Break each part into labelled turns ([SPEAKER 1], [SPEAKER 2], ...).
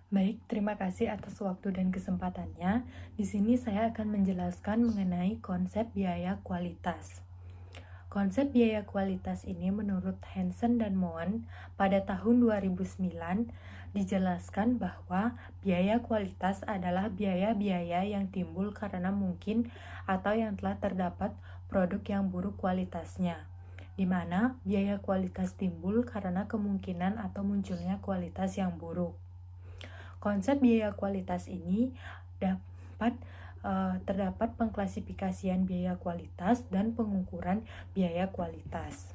[SPEAKER 1] Baik, terima kasih atas waktu dan kesempatannya. Di sini saya akan menjelaskan mengenai konsep biaya kualitas. Konsep biaya kualitas ini menurut Hansen dan Moen pada tahun 2009 dijelaskan bahwa biaya kualitas adalah biaya-biaya yang timbul karena mungkin atau yang telah terdapat produk yang buruk kualitasnya, di mana biaya kualitas timbul karena kemungkinan atau munculnya kualitas yang buruk. Konsep biaya kualitas ini terdapat pengklasifikasian biaya kualitas dan pengukuran biaya kualitas.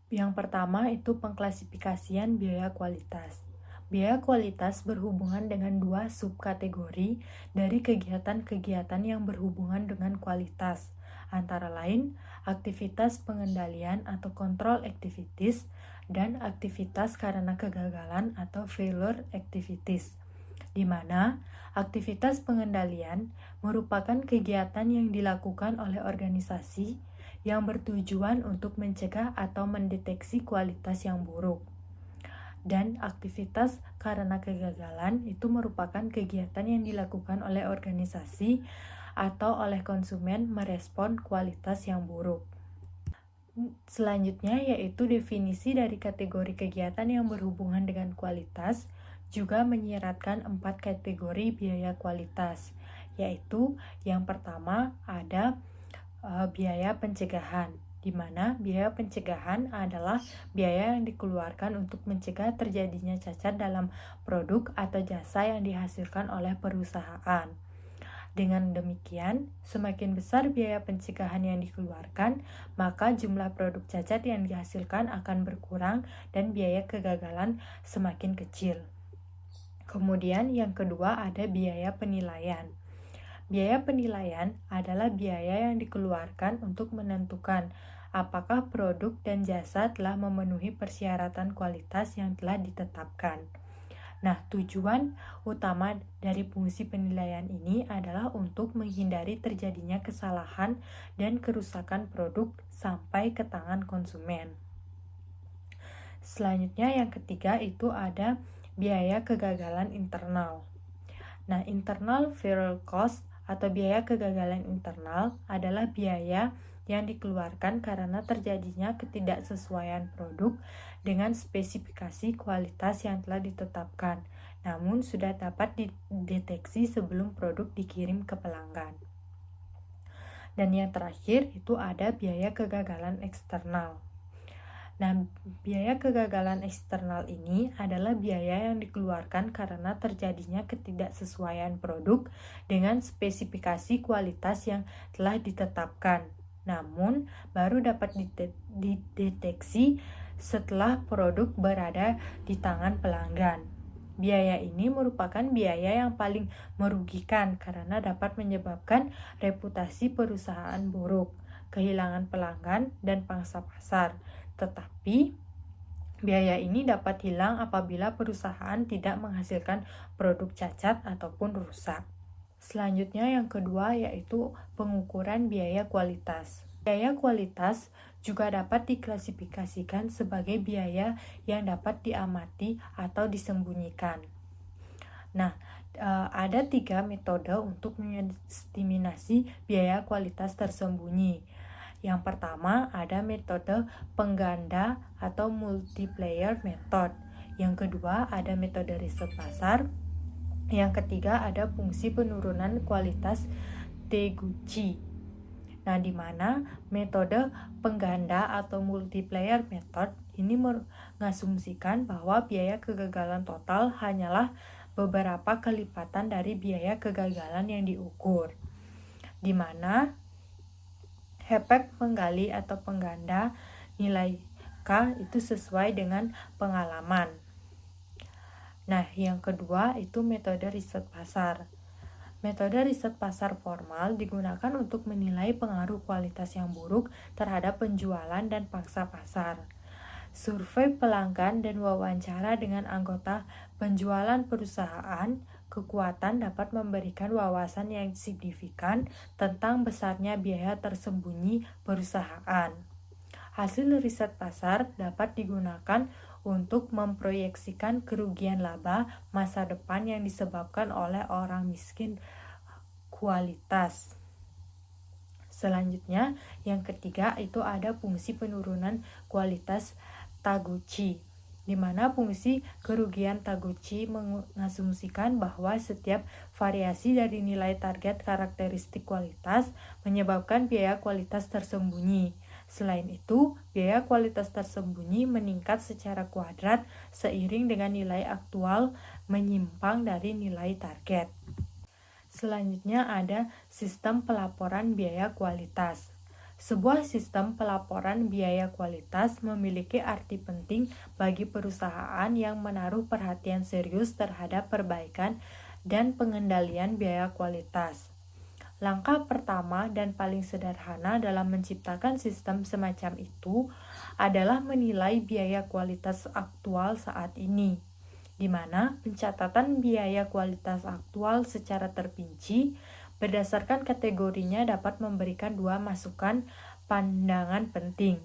[SPEAKER 1] Yang pertama itu pengklasifikasian biaya kualitas. Biaya kualitas berhubungan dengan dua subkategori dari kegiatan-kegiatan yang berhubungan dengan kualitas, antara lain aktivitas pengendalian atau control activities dan aktivitas karena kegagalan atau failure activities, di mana aktivitas pengendalian merupakan kegiatan yang dilakukan oleh organisasi yang bertujuan untuk mencegah atau mendeteksi kualitas yang buruk. Dan aktivitas karena kegagalan itu merupakan kegiatan yang dilakukan oleh organisasi atau oleh konsumen merespon kualitas yang buruk. Selanjutnya yaitu definisi dari kategori kegiatan yang berhubungan dengan kualitas juga menyiratkan 4 kategori biaya kualitas, yaitu yang pertama ada biaya pencegahan, di mana biaya pencegahan adalah biaya yang dikeluarkan untuk mencegah terjadinya cacat dalam produk atau jasa yang dihasilkan oleh perusahaan. Dengan demikian, semakin besar biaya pencegahan yang dikeluarkan, maka jumlah produk cacat yang dihasilkan akan berkurang dan biaya kegagalan semakin kecil. Kemudian yang kedua ada biaya penilaian. Biaya penilaian adalah biaya yang dikeluarkan untuk menentukan apakah produk dan jasa telah memenuhi persyaratan kualitas yang telah ditetapkan. Nah, tujuan utama dari fungsi penilaian ini adalah untuk menghindari terjadinya kesalahan dan kerusakan produk sampai ke tangan konsumen. Selanjutnya yang ketiga itu ada biaya kegagalan internal. Nah, internal variable cost atau biaya kegagalan internal adalah biaya yang dikeluarkan karena terjadinya ketidaksesuaian produk dengan spesifikasi kualitas yang telah ditetapkan, namun sudah dapat dideteksi sebelum produk dikirim ke pelanggan. Dan yang terakhir itu ada biaya kegagalan eksternal. Nah, biaya kegagalan eksternal ini adalah biaya yang dikeluarkan karena terjadinya ketidaksesuaian produk dengan spesifikasi kualitas yang telah ditetapkan, namun baru dapat dideteksi setelah produk berada di tangan pelanggan. Biaya ini merupakan biaya yang paling merugikan karena dapat menyebabkan reputasi perusahaan buruk, kehilangan pelanggan, dan pangsa pasar. Tetapi biaya ini dapat hilang apabila perusahaan tidak menghasilkan produk cacat ataupun rusak. Selanjutnya yang kedua yaitu pengukuran biaya kualitas. Biaya kualitas juga dapat diklasifikasikan sebagai biaya yang dapat diamati atau disembunyikan. Nah, ada 3 metode untuk mengestimasi biaya kualitas tersembunyi. Yang pertama ada metode pengganda atau multiplier method. Yang kedua ada metode riset pasar. Yang ketiga ada fungsi penurunan kualitas Taguchi. Nah, di mana metode pengganda atau multiplier method ini mengasumsikan bahwa biaya kegagalan total hanyalah beberapa kelipatan dari biaya kegagalan yang diukur, di mana efek penggali atau pengganda nilai K itu sesuai dengan pengalaman. Nah, yang kedua itu metode riset pasar. Metode riset pasar formal digunakan untuk menilai pengaruh kualitas yang buruk terhadap penjualan dan pangsa pasar. Survei pelanggan dan wawancara dengan anggota penjualan perusahaan kekuatan dapat memberikan wawasan yang signifikan tentang besarnya biaya tersembunyi perusahaan. Hasil riset pasar dapat digunakan untuk memproyeksikan kerugian laba masa depan yang disebabkan oleh orang miskin kualitas. Selanjutnya, yang ketiga itu ada fungsi penurunan kualitas Taguchi, di mana fungsi kerugian Taguchi mengasumsikan bahwa setiap variasi dari nilai target karakteristik kualitas menyebabkan biaya kualitas tersembunyi. Selain itu, biaya kualitas tersembunyi meningkat secara kuadrat seiring dengan nilai aktual menyimpang dari nilai target. Selanjutnya ada sistem pelaporan biaya kualitas. Sebuah sistem pelaporan biaya kualitas memiliki arti penting bagi perusahaan yang menaruh perhatian serius terhadap perbaikan dan pengendalian biaya kualitas. Langkah pertama dan paling sederhana dalam menciptakan sistem semacam itu adalah menilai biaya kualitas aktual saat ini, di mana pencatatan biaya kualitas aktual secara terperinci berdasarkan kategorinya dapat memberikan dua masukan pandangan penting.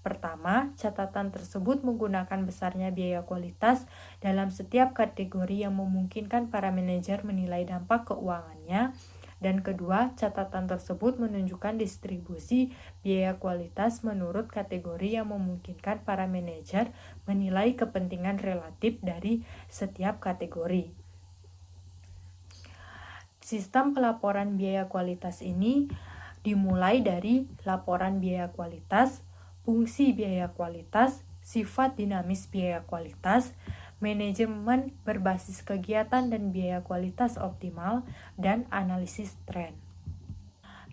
[SPEAKER 1] Pertama, catatan tersebut menggunakan besarnya biaya kualitas dalam setiap kategori yang memungkinkan para manajer menilai dampak keuangannya. Dan kedua, catatan tersebut menunjukkan distribusi biaya kualitas menurut kategori yang memungkinkan para manajer menilai kepentingan relatif dari setiap kategori. Sistem pelaporan biaya kualitas ini dimulai dari laporan biaya kualitas, fungsi biaya kualitas, sifat dinamis biaya kualitas, manajemen berbasis kegiatan dan biaya kualitas optimal, dan analisis tren.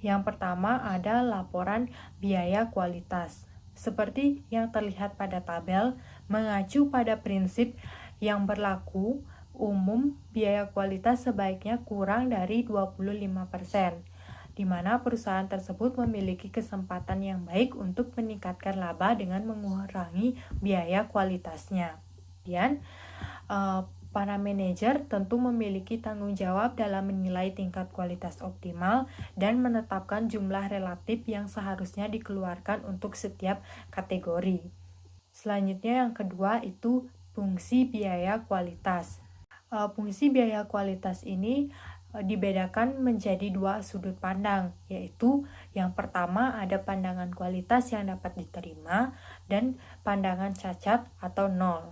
[SPEAKER 1] Yang pertama ada laporan biaya kualitas. Seperti yang terlihat pada tabel, mengacu pada prinsip yang berlaku, umum biaya kualitas sebaiknya kurang dari 25%, di mana perusahaan tersebut memiliki kesempatan yang baik untuk meningkatkan laba dengan mengurangi biaya kualitasnya. Kemudian, para manajer tentu memiliki tanggung jawab dalam menilai tingkat kualitas optimal dan menetapkan jumlah relatif yang seharusnya dikeluarkan untuk setiap kategori. Selanjutnya yang kedua itu fungsi biaya kualitas. Fungsi biaya kualitas ini dibedakan menjadi dua sudut pandang, yaitu yang pertama ada pandangan kualitas yang dapat diterima dan pandangan cacat atau nol.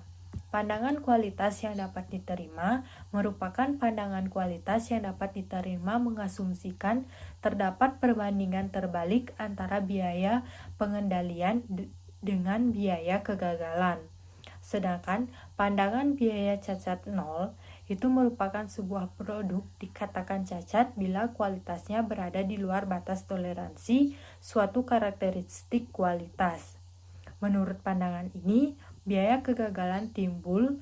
[SPEAKER 1] Pandangan kualitas yang dapat diterima merupakan pandangan kualitas yang dapat diterima mengasumsikan terdapat perbandingan terbalik antara biaya pengendalian dengan biaya kegagalan. Sedangkan pandangan biaya cacat nol itu merupakan sebuah produk dikatakan cacat bila kualitasnya berada di luar batas toleransi suatu karakteristik kualitas. Menurut pandangan ini, biaya kegagalan timbul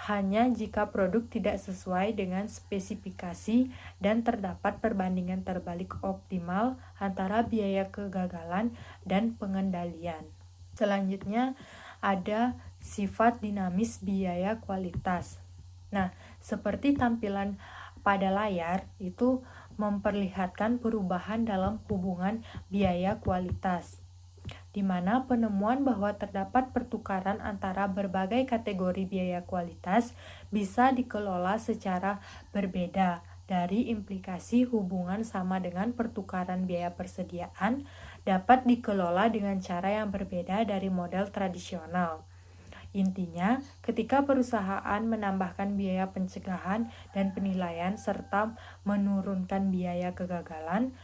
[SPEAKER 1] hanya jika produk tidak sesuai dengan spesifikasi dan terdapat perbandingan terbalik optimal antara biaya kegagalan dan pengendalian. Selanjutnya ada sifat dinamis biaya kualitas. Nah, seperti tampilan pada layar itu memperlihatkan perubahan dalam hubungan biaya kualitas, di mana penemuan bahwa terdapat pertukaran antara berbagai kategori biaya kualitas bisa dikelola secara berbeda dari implikasi hubungan sama dengan pertukaran biaya persediaan dapat dikelola dengan cara yang berbeda dari model tradisional. Intinya, ketika perusahaan menambahkan biaya pencegahan dan penilaian serta menurunkan biaya kegagalan,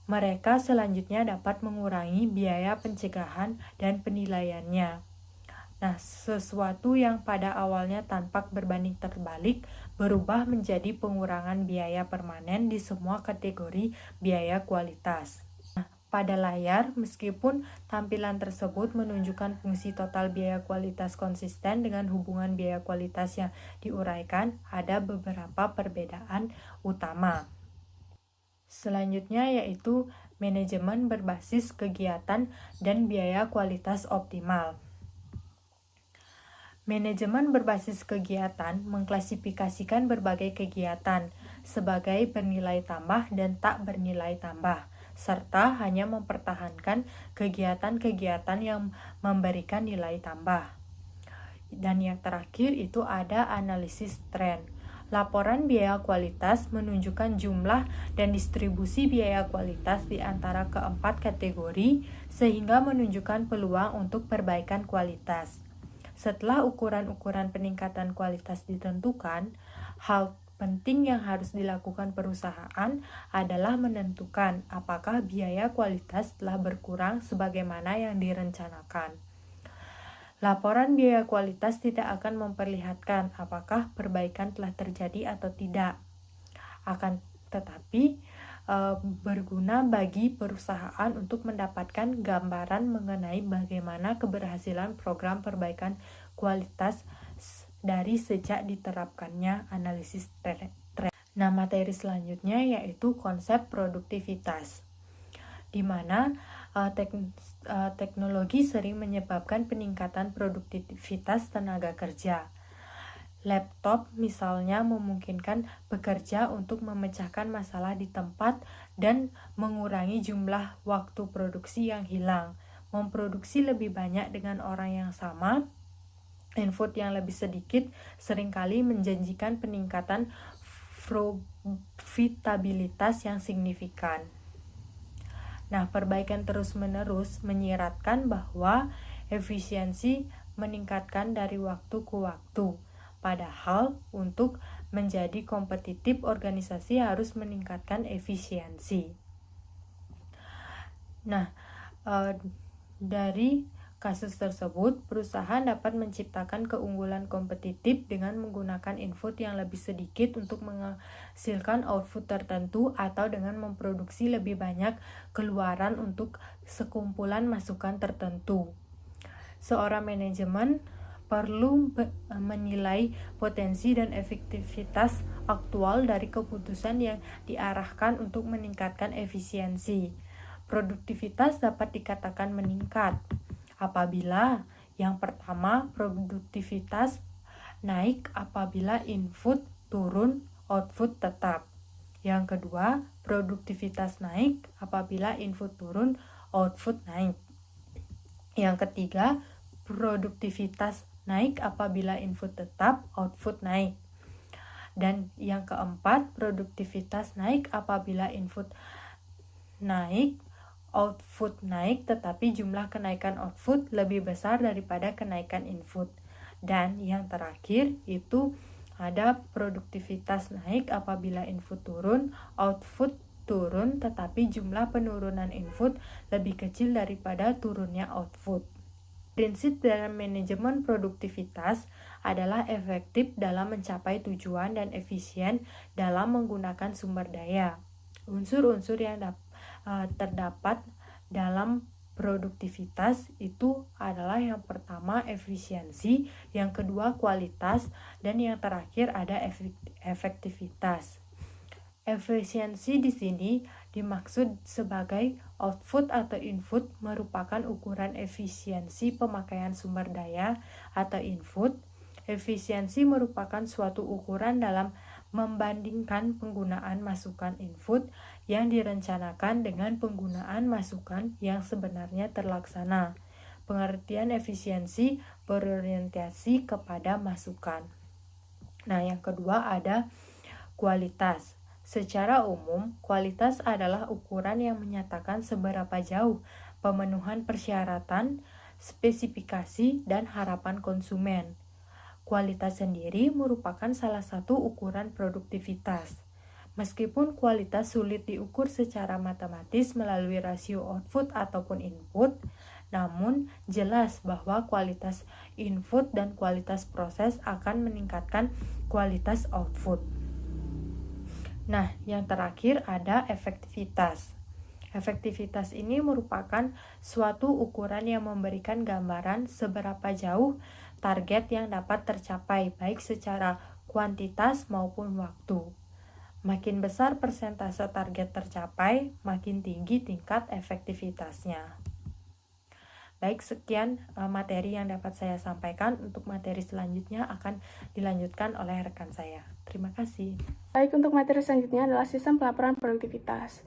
[SPEAKER 1] mereka selanjutnya dapat mengurangi biaya pencegahan dan penilaiannya. Nah, sesuatu yang pada awalnya tampak berbanding terbalik berubah menjadi pengurangan biaya permanen di semua kategori biaya kualitas. Pada layar, meskipun tampilan tersebut menunjukkan fungsi total biaya kualitas konsisten dengan hubungan biaya kualitas yang diuraikan, ada beberapa perbedaan utama. Selanjutnya yaitu manajemen berbasis kegiatan dan biaya kualitas optimal. Manajemen berbasis kegiatan mengklasifikasikan berbagai kegiatan sebagai bernilai tambah dan tak bernilai tambah, serta hanya mempertahankan kegiatan-kegiatan yang memberikan nilai tambah. Dan yang terakhir itu ada analisis tren. Laporan biaya kualitas menunjukkan jumlah dan distribusi biaya kualitas di antara keempat kategori sehingga menunjukkan peluang untuk perbaikan kualitas. Setelah ukuran-ukuran peningkatan kualitas ditentukan, hal penting yang harus dilakukan perusahaan adalah menentukan apakah biaya kualitas telah berkurang sebagaimana yang direncanakan. Laporan biaya kualitas tidak akan memperlihatkan apakah perbaikan telah terjadi atau tidak. Akan tetapi berguna bagi perusahaan untuk mendapatkan gambaran mengenai bagaimana keberhasilan program perbaikan kualitas dari sejak diterapkannya analisis tren. Nah, materi selanjutnya yaitu konsep produktivitas, di mana teknologi sering menyebabkan peningkatan produktivitas tenaga kerja. Laptop misalnya memungkinkan bekerja untuk memecahkan masalah di tempat dan mengurangi jumlah waktu produksi yang hilang. Memproduksi lebih banyak dengan orang yang sama, input yang lebih sedikit, seringkali menjanjikan peningkatan profitabilitas yang signifikan. Nah, perbaikan terus-menerus menyiratkan bahwa efisiensi meningkatkan dari waktu ke waktu. Padahal untuk menjadi kompetitif, organisasi harus meningkatkan efisiensi. Nah, dari kasus tersebut, perusahaan dapat menciptakan keunggulan kompetitif dengan menggunakan input yang lebih sedikit untuk menghasilkan output tertentu atau dengan memproduksi lebih banyak keluaran untuk sekumpulan masukan tertentu. Seorang manajemen perlu menilai potensi dan efektivitas aktual dari keputusan yang diarahkan untuk meningkatkan efisiensi. Produktivitas dapat dikatakan meningkat apabila yang pertama, produktivitas naik apabila input turun, output tetap. Yang kedua, produktivitas naik apabila input turun, output naik. Yang ketiga, produktivitas naik apabila input tetap, output naik. Dan yang keempat, produktivitas naik apabila input naik, output naik, tetapi jumlah kenaikan output lebih besar daripada kenaikan input. Dan yang terakhir itu ada produktivitas naik apabila input turun, output turun, tetapi jumlah penurunan input lebih kecil daripada turunnya output. Prinsip dalam manajemen produktivitas adalah efektif dalam mencapai tujuan dan efisien dalam menggunakan sumber daya. Unsur-unsur yang terdapat dalam produktivitas itu adalah yang pertama efisiensi, yang kedua kualitas, dan yang terakhir ada efektivitas. Efisiensi di sini dimaksud sebagai output atau input merupakan ukuran efisiensi pemakaian sumber daya atau input. Efisiensi merupakan suatu ukuran dalam membandingkan penggunaan masukan input yang direncanakan dengan penggunaan masukan yang sebenarnya terlaksana. Pengertian efisiensi berorientasi kepada masukan. Nah, yang kedua ada kualitas. Secara umum, kualitas adalah ukuran yang menyatakan seberapa jauh pemenuhan persyaratan, spesifikasi, dan harapan konsumen. Kualitas sendiri merupakan salah satu ukuran produktivitas. Meskipun kualitas sulit diukur secara matematis melalui rasio output ataupun input, namun jelas bahwa kualitas input dan kualitas proses akan meningkatkan kualitas output. Nah, yang terakhir ada efektivitas. Efektivitas ini merupakan suatu ukuran yang memberikan gambaran seberapa jauh target yang dapat tercapai baik secara kuantitas maupun waktu. Makin besar persentase target tercapai, makin tinggi tingkat efektivitasnya. Baik, sekian materi yang dapat saya sampaikan. Untuk materi selanjutnya akan dilanjutkan oleh rekan saya. Terima kasih.
[SPEAKER 2] Baik, untuk materi selanjutnya adalah sistem pelaporan produktivitas.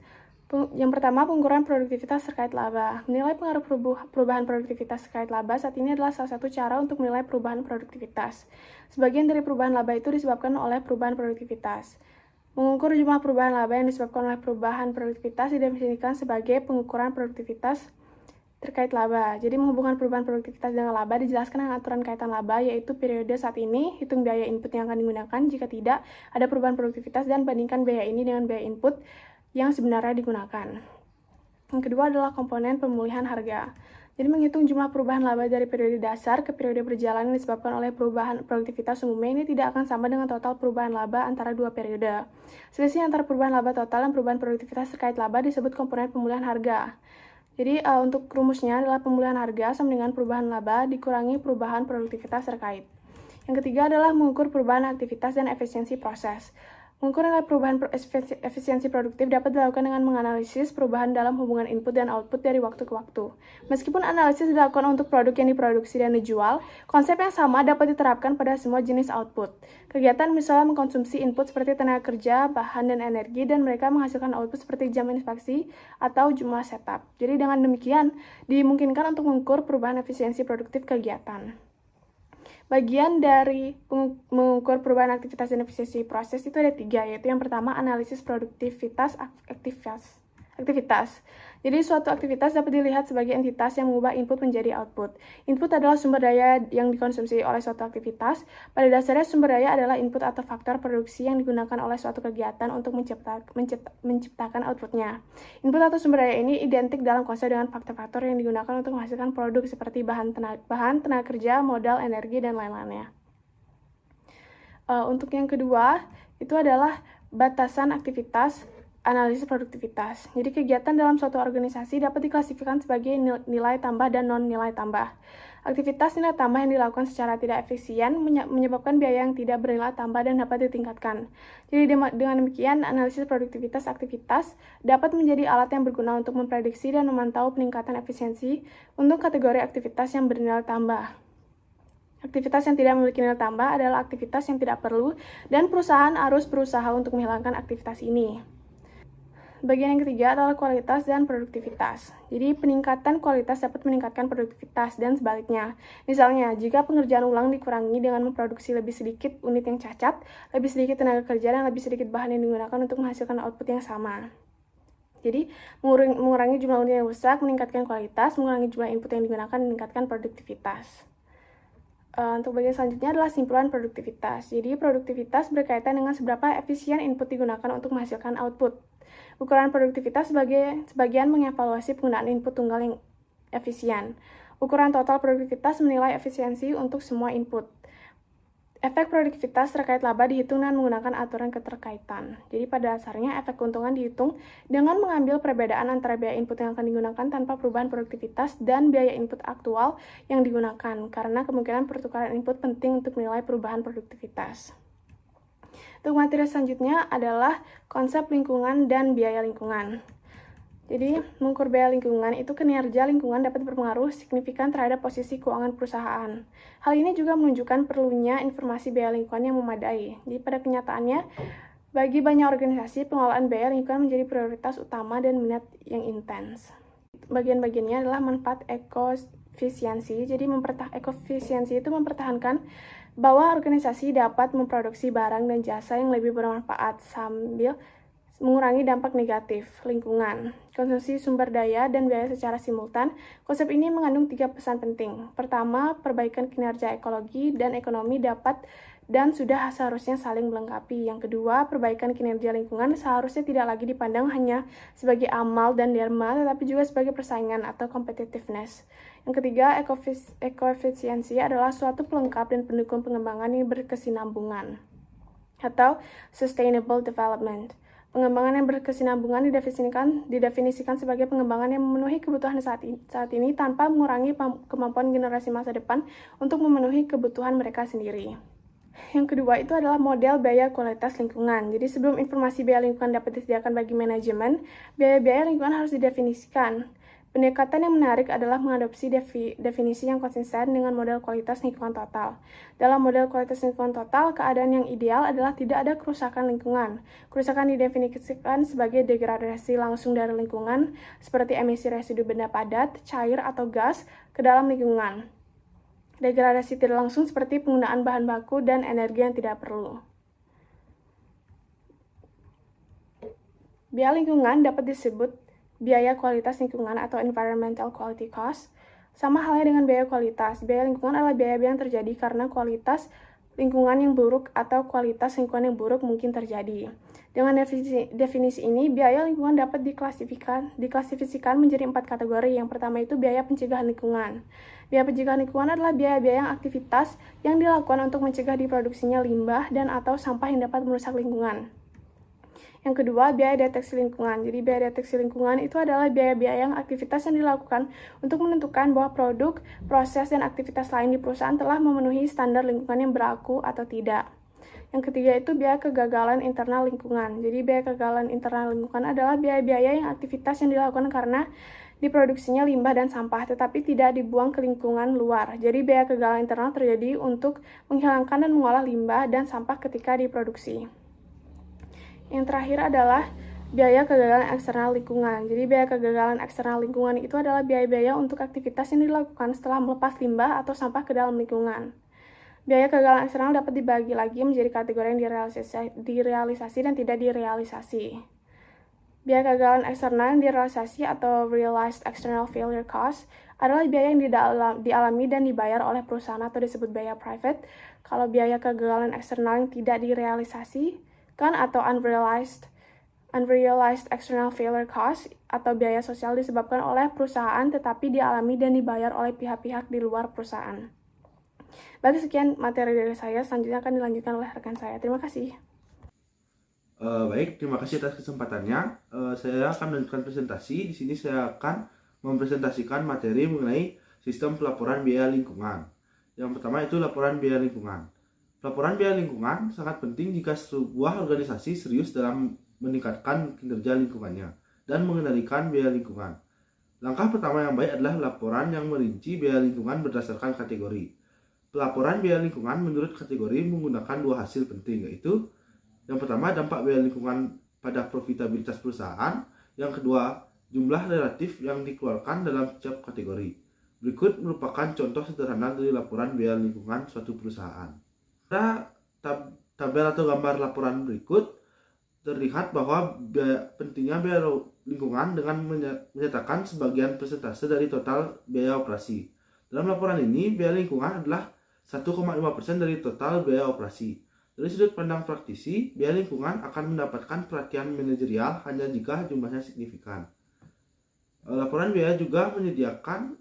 [SPEAKER 2] Yang pertama, pengukuran produktivitas terkait laba. Menilai pengaruh perubahan produktivitas terkait laba saat ini adalah salah satu cara untuk menilai perubahan produktivitas. Sebagian dari perubahan laba itu disebabkan oleh perubahan produktivitas. Mengukur jumlah perubahan laba yang disebabkan oleh perubahan produktivitas didefinisikan sebagai pengukuran produktivitas terkait laba. Jadi menghubungkan perubahan produktivitas dengan laba dijelaskan dengan aturan kaitan laba, yaitu periode saat ini, hitung biaya input yang akan digunakan, jika tidak ada perubahan produktivitas, dan bandingkan biaya ini dengan biaya input yang sebenarnya digunakan. Yang kedua adalah komponen pemulihan harga. Jadi menghitung jumlah perubahan laba dari periode dasar ke periode berjalan yang disebabkan oleh perubahan produktivitas umumnya, ini tidak akan sama dengan total perubahan laba antara dua periode. Selisih antara perubahan laba total dan perubahan produktivitas terkait laba disebut komponen pemulihan harga. Jadi untuk rumusnya adalah pemulihan harga sama dengan perubahan laba dikurangi perubahan produktivitas terkait. Yang ketiga adalah mengukur perubahan aktivitas dan efisiensi proses. Mengukur nilai perubahan efisiensi produktif dapat dilakukan dengan menganalisis perubahan dalam hubungan input dan output dari waktu ke waktu. Meskipun analisis dilakukan untuk produk yang diproduksi dan dijual, konsep yang sama dapat diterapkan pada semua jenis output. Kegiatan misalnya mengkonsumsi input seperti tenaga kerja, bahan, dan energi, dan mereka menghasilkan output seperti jam inspeksi atau jumlah setup. Jadi dengan demikian, dimungkinkan untuk mengukur perubahan efisiensi produktif kegiatan. Bagian dari mengukur perubahan aktivitas dan efisiensi proses itu ada 3, yaitu yang pertama analisis produktivitas aktivitas. Jadi suatu aktivitas dapat dilihat sebagai entitas yang mengubah input menjadi output. Input adalah sumber daya yang dikonsumsi oleh suatu aktivitas. Pada dasarnya sumber daya adalah input atau faktor produksi yang digunakan oleh suatu kegiatan untuk menciptakan outputnya. Input atau sumber daya ini identik dalam konsep dengan faktor-faktor yang digunakan untuk menghasilkan produk seperti bahan tenaga kerja, modal, energi, dan lain-lainnya. Untuk yang kedua, itu adalah batasan aktivitas analisis produktivitas. Jadi kegiatan dalam suatu organisasi dapat diklasifikasikan sebagai nilai tambah dan non-nilai tambah. Aktivitas nilai tambah yang dilakukan secara tidak efisien menyebabkan biaya yang tidak bernilai tambah dan dapat ditingkatkan. Jadi dengan demikian, analisis produktivitas aktivitas dapat menjadi alat yang berguna untuk memprediksi dan memantau peningkatan efisiensi untuk kategori aktivitas yang bernilai tambah. Aktivitas yang tidak memiliki nilai tambah adalah aktivitas yang tidak perlu dan perusahaan harus berusaha untuk menghilangkan aktivitas ini. Bagian yang ketiga adalah kualitas dan produktivitas. Jadi peningkatan kualitas dapat meningkatkan produktivitas dan sebaliknya. Misalnya, jika pengerjaan ulang dikurangi dengan memproduksi lebih sedikit unit yang cacat, lebih sedikit tenaga kerja, dan lebih sedikit bahan yang digunakan untuk menghasilkan output yang sama. Jadi, mengurangi jumlah unit yang rusak, meningkatkan kualitas, mengurangi jumlah input yang digunakan, meningkatkan produktivitas. Untuk bagian selanjutnya adalah simpulan produktivitas. Jadi, produktivitas berkaitan dengan seberapa efisien input digunakan untuk menghasilkan output. Ukuran produktivitas sebagian mengevaluasi penggunaan input tunggal yang efisien. Ukuran total produktivitas menilai efisiensi untuk semua input. Efek produktivitas terkait laba dihitung dengan menggunakan aturan keterkaitan. Jadi pada dasarnya efek keuntungan dihitung dengan mengambil perbedaan antara biaya input yang akan digunakan tanpa perubahan produktivitas dan biaya input aktual yang digunakan, karena kemungkinan pertukaran input penting untuk menilai perubahan produktivitas. Untuk materi selanjutnya adalah konsep lingkungan dan biaya lingkungan. Jadi, mengukur biaya lingkungan itu kinerja lingkungan dapat berpengaruh signifikan terhadap posisi keuangan perusahaan. Hal ini juga menunjukkan perlunya informasi biaya lingkungan yang memadai. Jadi, pada kenyataannya, bagi banyak organisasi, pengelolaan biaya lingkungan menjadi prioritas utama dan minat yang intens. Bagian-bagiannya adalah manfaat ekoefisiensi. Jadi, ekoefisiensi itu mempertahankan bahwa organisasi dapat memproduksi barang dan jasa yang lebih bermanfaat sambil mengurangi dampak negatif lingkungan, konsumsi sumber daya, dan biaya secara simultan. Konsep ini mengandung 3 pesan penting. Pertama, perbaikan kinerja ekologi dan ekonomi dapat dan sudah seharusnya saling melengkapi. Yang kedua, perbaikan kinerja lingkungan seharusnya tidak lagi dipandang hanya sebagai amal dan dharma, tetapi juga sebagai persaingan atau competitiveness. Yang ketiga, ekoefisiensi adalah suatu pelengkap dan pendukung pengembangan yang berkesinambungan atau sustainable development. Pengembangan yang berkesinambungan didefinisikan sebagai pengembangan yang memenuhi kebutuhan saat ini tanpa mengurangi kemampuan generasi masa depan untuk memenuhi kebutuhan mereka sendiri. Yang kedua itu adalah model biaya kualitas lingkungan. Jadi sebelum informasi biaya lingkungan dapat disediakan bagi manajemen, biaya-biaya lingkungan harus didefinisikan. Pendekatan yang menarik adalah mengadopsi definisi yang konsisten dengan model kualitas lingkungan total. Dalam model kualitas lingkungan total, keadaan yang ideal adalah tidak ada kerusakan lingkungan. Kerusakan didefinisikan sebagai degradasi langsung dari lingkungan, seperti emisi residu benda padat, cair, atau gas ke dalam lingkungan. Degradasi tidak langsung seperti penggunaan bahan baku dan energi yang tidak perlu. Biaya lingkungan dapat disebut biaya kualitas lingkungan atau environmental quality cost. Sama halnya dengan biaya kualitas. Biaya lingkungan adalah biaya yang terjadi karena kualitas lingkungan yang buruk atau kualitas lingkungan yang buruk mungkin terjadi. Dengan definisi ini, biaya lingkungan dapat diklasifikasikan menjadi 4 kategori. Yang pertama itu biaya pencegahan lingkungan. Biaya pencegahan lingkungan adalah biaya-biaya yang aktivitas yang dilakukan untuk mencegah diproduksinya limbah dan atau sampah yang dapat merusak lingkungan. Yang kedua, biaya deteksi lingkungan. Jadi, biaya deteksi lingkungan itu adalah biaya-biaya yang aktivitas yang dilakukan untuk menentukan bahwa produk, proses, dan aktivitas lain di perusahaan telah memenuhi standar lingkungan yang berlaku atau tidak. Yang ketiga itu biaya kegagalan internal lingkungan. Jadi, biaya kegagalan internal lingkungan adalah biaya-biaya yang aktivitas yang dilakukan karena diproduksinya limbah dan sampah, tetapi tidak dibuang ke lingkungan luar. Jadi, biaya kegagalan internal terjadi untuk menghilangkan dan mengolah limbah dan sampah ketika diproduksi. Yang terakhir adalah biaya kegagalan eksternal lingkungan. Jadi, biaya kegagalan eksternal lingkungan itu adalah biaya-biaya untuk aktivitas yang dilakukan setelah melepas limbah atau sampah ke dalam lingkungan. Biaya kegagalan eksternal dapat dibagi lagi menjadi kategori yang direalisasi dan tidak direalisasi. Biaya kegagalan eksternal yang direalisasi atau realized external failure cost adalah biaya yang dialami dan dibayar oleh perusahaan atau disebut biaya private. Kalau biaya kegagalan eksternal yang tidak direalisasi atau unrealized external failure cost atau biaya sosial disebabkan oleh perusahaan tetapi dialami dan dibayar oleh pihak-pihak di luar perusahaan. Baik, sekian materi dari saya. Selanjutnya akan dilanjutkan oleh rekan saya. Terima kasih.
[SPEAKER 3] Baik, terima kasih atas kesempatannya. Saya akan melanjutkan presentasi. Di sini saya akan mempresentasikan materi mengenai sistem pelaporan biaya lingkungan. Yang pertama itu laporan biaya lingkungan. Laporan biaya lingkungan sangat penting jika sebuah organisasi serius dalam meningkatkan kinerja lingkungannya dan mengendalikan biaya lingkungan. Langkah pertama yang baik adalah laporan yang merinci biaya lingkungan berdasarkan kategori. Pelaporan biaya lingkungan menurut kategori menggunakan dua hasil penting, yaitu yang pertama dampak biaya lingkungan pada profitabilitas perusahaan, yang kedua jumlah relatif yang dikeluarkan dalam setiap kategori. Berikut merupakan contoh sederhana dari laporan biaya lingkungan suatu perusahaan. Pada tabel atau gambar laporan berikut terlihat bahwa pentingnya biaya lingkungan dengan menyatakan sebagian persentase dari total biaya operasi. Dalam laporan ini, biaya lingkungan adalah 1,5% dari total biaya operasi. Dari sudut pandang praktisi, biaya lingkungan akan mendapatkan perhatian manajerial hanya jika jumlahnya signifikan. Laporan biaya juga menyediakan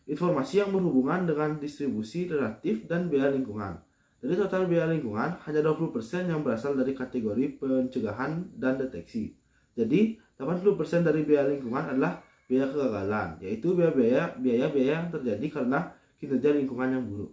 [SPEAKER 3] informasi yang berhubungan dengan distribusi relatif dan biaya lingkungan. Dari total biaya lingkungan, hanya 20% yang berasal dari kategori pencegahan dan deteksi. Jadi, 80% dari biaya lingkungan adalah biaya kegagalan, yaitu biaya yang terjadi karena kinerja lingkungan yang buruk.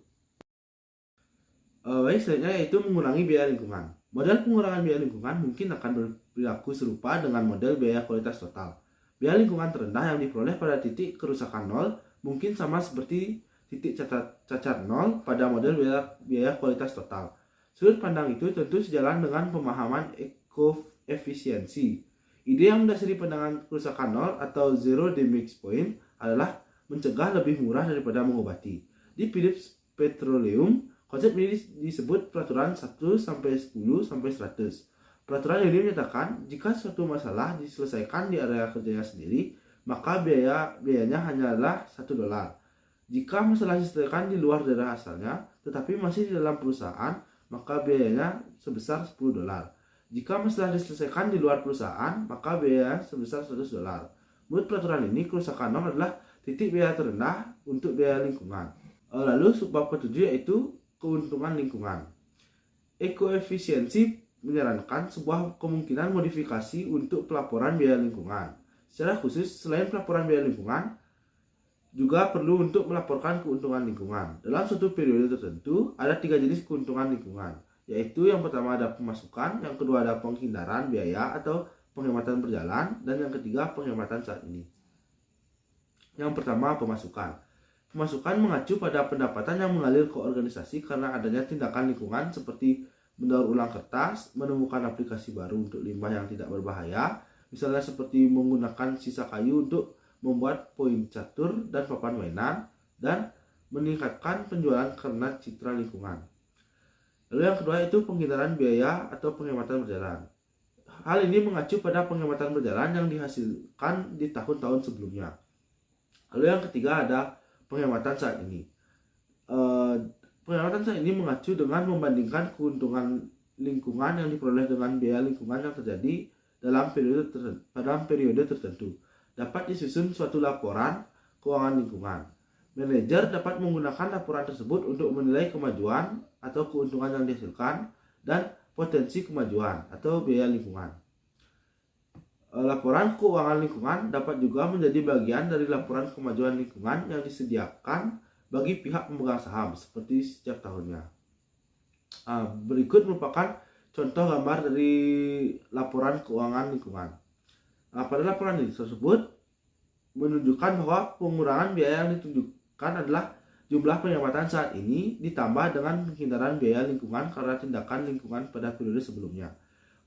[SPEAKER 3] Baik, selanjutnya yaitu mengurangi biaya lingkungan. Model pengurangan biaya lingkungan mungkin akan berlaku serupa dengan model biaya kualitas total. Biaya lingkungan terendah yang diperoleh pada titik kerusakan 0 mungkin sama seperti titik cacat 0 pada model biaya kualitas total. Sudut pandang itu tentu sejalan dengan pemahaman ekoefisiensi. Ide yang mendasari pandangan kerusakan 0 atau zero damage point adalah mencegah lebih murah daripada mengobati. Di Philips Petroleum, konsep ini disebut peraturan 1/10/100. Peraturan ini menyatakan jika suatu masalah diselesaikan di area kerjanya sendiri, maka biayanya hanyalah $1. Jika masalah diselesaikan di luar daerah asalnya, tetapi masih di dalam perusahaan, maka biayanya sebesar $10. Jika masalah diselesaikan di luar perusahaan, maka biayanya sebesar $100. Menurut peraturan ini, kerusakan 0 adalah titik biaya terendah untuk biaya lingkungan. Lalu subbab ketujuh yaitu keuntungan lingkungan. Ekoefisiensi menyarankan sebuah kemungkinan modifikasi untuk pelaporan biaya lingkungan. Secara khusus, selain pelaporan biaya lingkungan, juga perlu untuk melaporkan keuntungan lingkungan. Dalam suatu periode tertentu, ada 3 jenis keuntungan lingkungan, yaitu yang pertama ada pemasukan, yang kedua ada penghindaran biaya atau penghematan berjalan, dan yang ketiga penghematan saat ini. Yang pertama, pemasukan. Pemasukan mengacu pada pendapatan yang mengalir ke organisasi karena adanya tindakan lingkungan seperti mendaur ulang kertas, menemukan aplikasi baru untuk limbah yang tidak berbahaya, misalnya seperti menggunakan sisa kayu untuk membuat poin catur dan papan mainan, dan meningkatkan penjualan karena citra lingkungan. Lalu yang kedua itu penghindaran biaya atau penghematan berjalan. Hal ini mengacu pada penghematan berjalan yang dihasilkan di tahun-tahun sebelumnya. Lalu yang ketiga ada penghematan saat ini. Penghematan saat ini mengacu dengan membandingkan keuntungan lingkungan yang diperoleh dengan biaya lingkungan yang terjadi dalam periode tertentu. Dapat disusun suatu laporan keuangan lingkungan. Manajer dapat menggunakan laporan tersebut untuk menilai kemajuan atau keuntungan yang dihasilkan dan potensi kemajuan atau biaya lingkungan. Laporan keuangan lingkungan dapat juga menjadi bagian dari laporan kemajuan lingkungan yang disediakan bagi pihak pemegang saham seperti setiap tahunnya. Berikut merupakan contoh gambar dari laporan keuangan lingkungan. Pada laporan tersebut menunjukkan bahwa pengurangan biaya yang ditunjukkan adalah jumlah penghematan saat ini ditambah dengan penghindaran biaya lingkungan karena tindakan lingkungan pada periode sebelumnya.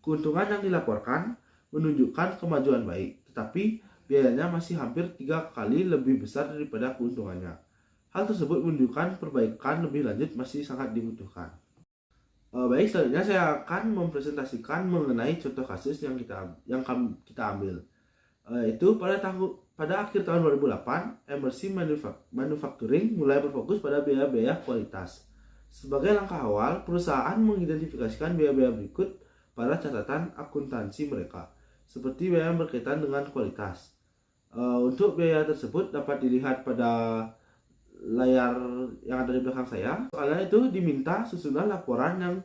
[SPEAKER 3] Keuntungan yang dilaporkan menunjukkan kemajuan baik, tetapi biayanya masih hampir 3 kali lebih besar daripada keuntungannya. Hal tersebut menunjukkan perbaikan lebih lanjut masih sangat dibutuhkan. Baik, selanjutnya saya akan mempresentasikan mengenai contoh kasus yang kita ambil. Itu pada akhir tahun 2008, MRC Manufacturing mulai berfokus pada biaya-biaya kualitas. Sebagai langkah awal, perusahaan mengidentifikasikan biaya-biaya berikut pada catatan akuntansi mereka, seperti biaya yang berkaitan dengan kualitas. Untuk biaya tersebut dapat dilihat pada layar yang ada di belakang saya. Soalnya itu diminta susunan laporan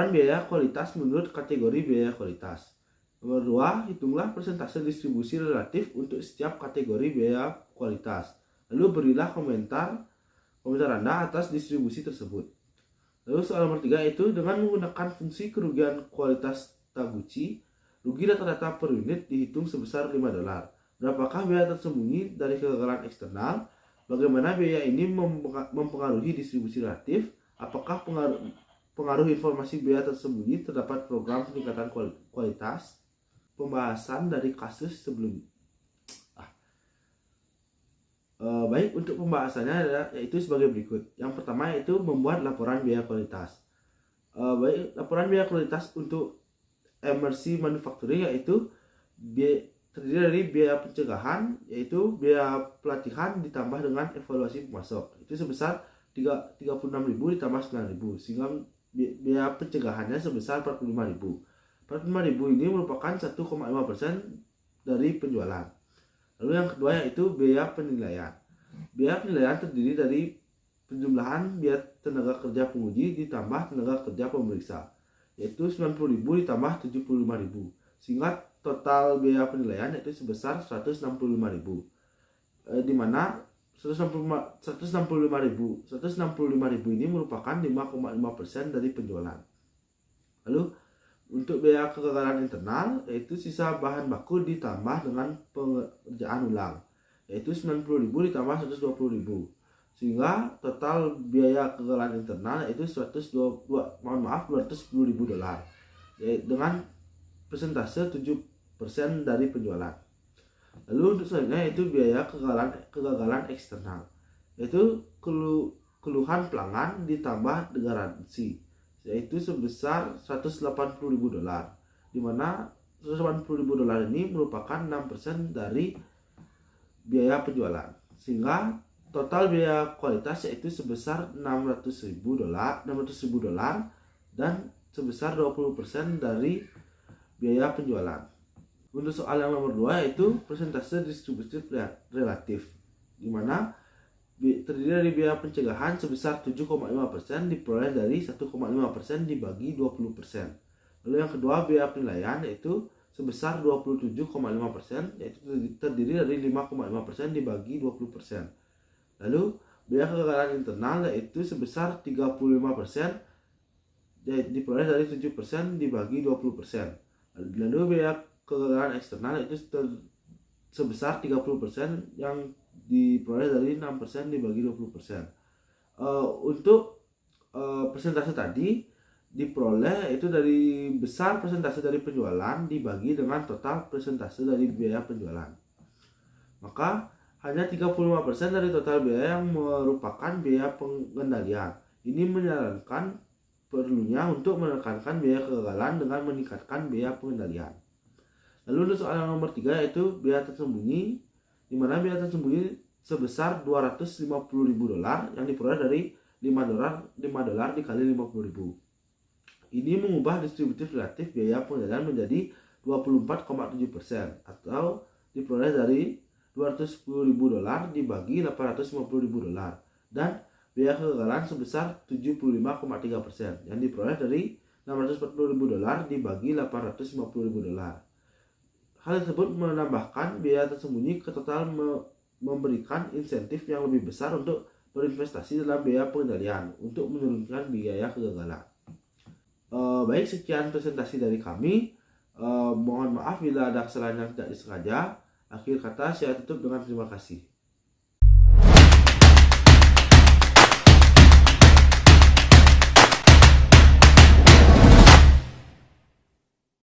[SPEAKER 3] biaya kualitas menurut kategori biaya kualitas. Nomor 2, hitunglah persentase distribusi relatif untuk setiap kategori biaya kualitas. Lalu berilah komentar Anda atas distribusi tersebut. Lalu soal nomor 3 itu dengan menggunakan fungsi kerugian kualitas Taguchi, rugi rata-rata per unit dihitung sebesar $5. Berapakah biaya tersembunyi dari kegagalan eksternal? Bagaimana biaya ini mempengaruhi distribusi relatif? Apakah pengaruh informasi biaya tersembunyi terdapat program peningkatan kualitas? Pembahasan dari kasus sebelumnya. Baik, untuk pembahasannya yaitu sebagai berikut. Yang pertama yaitu membuat laporan biaya kualitas. Baik, laporan biaya kualitas untuk MRC Manufacturing yaitu terdiri dari biaya pencegahan, yaitu biaya pelatihan ditambah dengan evaluasi pemasok. Itu sebesar 36.000 ditambah 9.000, sehingga biaya pencegahannya sebesar 45.000. 45.000 ini merupakan 1,5% dari penjualan. Lalu yang kedua yaitu biaya penilaian. Biaya penilaian terdiri dari penjumlahan biaya tenaga kerja penguji ditambah tenaga kerja pemeriksa, yaitu 90.000 ditambah 75.000, sehingga total biaya penilaian yaitu sebesar 165.000. Di mana 165.000 ini merupakan 5,5% dari penjualan. Lalu untuk biaya kegagalan internal yaitu sisa bahan baku ditambah dengan pengerjaan ulang, yaitu 90.000 ditambah 120.000, sehingga total biaya kegagalan internal yaitu $210.000 dengan persentase 7% dari penjualan. Lalu untuk selanjutnya yaitu biaya kegagalan eksternal, yaitu keluhan pelanggan ditambah garansi, yaitu sebesar $180.000, di mana $180.000 ini merupakan 6% dari biaya penjualan, sehingga total biaya kualitas yaitu sebesar $600.000 dan sebesar 20% dari biaya penjualan. Untuk soal yang nomor 2 yaitu persentase distribusi relatif, di mana terdiri dari biaya pencegahan sebesar 7,5% diperoleh dari 1,5% dibagi 20%. Lalu yang kedua biaya penilaian yaitu sebesar 27,5%, yaitu terdiri dari 5,5% dibagi 20%. Lalu biaya kegagalan internal yaitu sebesar 35%, diperoleh dari 7% dibagi 20%. Lalu biaya kegagalan eksternal yaitu sebesar 30% yang diperoleh dari 6% dibagi 20%. Untuk persentase tadi diperoleh itu dari besar persentase dari penjualan dibagi dengan total persentase dari biaya penjualan. Maka hanya 35% dari total biaya yang merupakan biaya pengendalian. Ini menyarankan perlunya untuk menekankan biaya kegagalan dengan meningkatkan biaya pengendalian. Lalu untuk soal yang nomor 3 yaitu biaya tersembunyi, di mana biaya tersembunyi sebesar $250.000 yang diperoleh dari $5 dikali 50.000. Ini mengubah distributif relatif biaya pengendalian menjadi 24,7% atau diperoleh dari $210.000 dibagi $850.000 dan biaya kegagalan sebesar 75,3% yang diperoleh dari $640.000 dibagi $850.000. Hal tersebut menambahkan biaya tersembunyi ke total memberikan insentif yang lebih besar untuk berinvestasi dalam biaya pengendalian untuk menurunkan biaya kegagalan. Baik, sekian presentasi dari kami. Mohon maaf bila ada kesalahan yang tidak disengaja. Akhir kata saya tutup dengan terima kasih.